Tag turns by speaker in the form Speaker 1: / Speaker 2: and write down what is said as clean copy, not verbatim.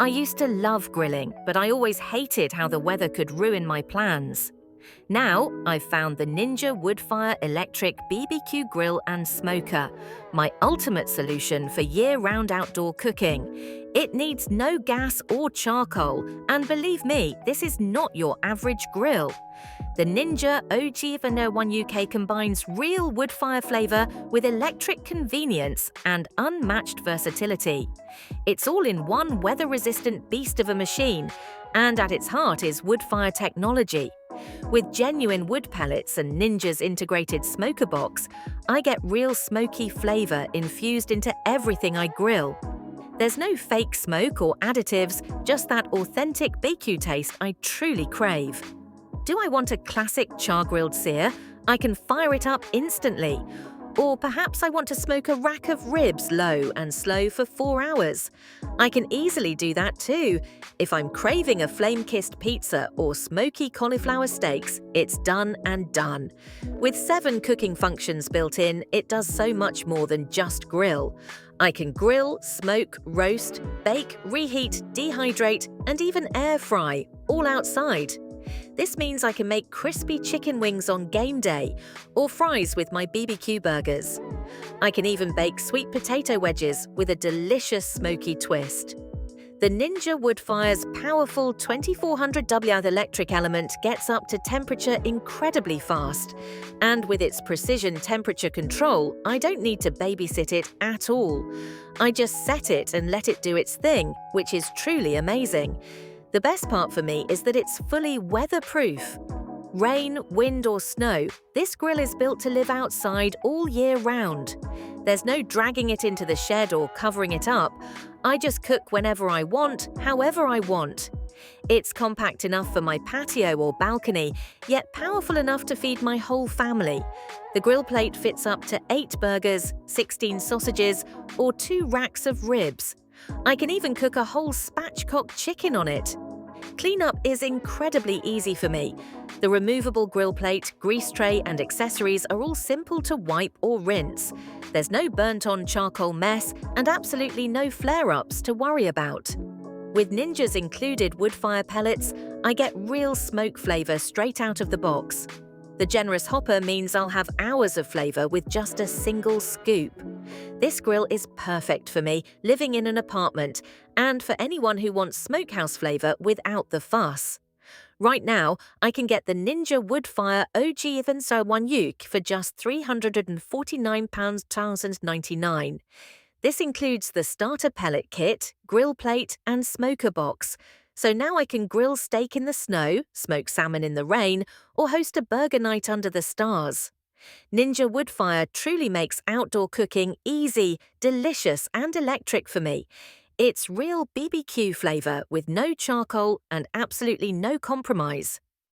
Speaker 1: I used to love grilling, but I always hated how the weather could ruin my plans. Now, I've found the Ninja Woodfire Electric BBQ Grill and Smoker, my ultimate solution for year-round outdoor cooking. It needs no gas or charcoal, and believe me, this is not your average grill. The Ninja OG1 UK combines real woodfire flavour with electric convenience and unmatched versatility. It's all in one weather-resistant beast of a machine, and at its heart is woodfire technology. With genuine wood pellets and Ninja's integrated smoker box, I get real smoky flavour infused into everything I grill. There's no fake smoke or additives, just that authentic BBQ taste I truly crave. Do I want a classic char-grilled sear? I can fire it up instantly. Or perhaps I want to smoke a rack of ribs low and slow for 4 hours. I can easily do that too. If I'm craving a flame-kissed pizza or smoky cauliflower steaks, it's done and done. With 7 cooking functions built in, it does so much more than just grill. I can grill, smoke, roast, bake, reheat, dehydrate, and even air fry, all outside. This means I can make crispy chicken wings on game day or fries with my BBQ burgers. I can even bake sweet potato wedges with a delicious smoky twist. The Ninja Woodfire's powerful 2400W electric element gets up to temperature incredibly fast. And with its precision temperature control, I don't need to babysit it at all. I just set it and let it do its thing, which is truly amazing. The best part for me is that it's fully weatherproof. Rain, wind or snow, this grill is built to live outside all year round. There's no dragging it into the shed or covering it up. I just cook whenever I want, however I want. It's compact enough for my patio or balcony, yet powerful enough to feed my whole family. The grill plate fits up to 8 burgers, 16 sausages, or 2 racks of ribs. I can even cook a whole spatchcock chicken on it. Cleanup is incredibly easy for me. The removable grill plate, grease tray and accessories are all simple to wipe or rinse. There's no burnt-on charcoal mess and absolutely no flare-ups to worry about. With Ninja's included woodfire pellets, I get real smoke flavour straight out of the box. The generous hopper means I'll have hours of flavour with just a single scoop. This grill is perfect for me, living in an apartment, and for anyone who wants smokehouse flavour without the fuss. Right now, I can get the Ninja Woodfire OG1 UK for just £349.99. This includes the starter pellet kit, grill plate and smoker box. So now I can grill steak in the snow, smoke salmon in the rain, or host a burger night under the stars. Ninja Woodfire truly makes outdoor cooking easy, delicious and electric for me. It's real BBQ flavour with no charcoal and absolutely no compromise.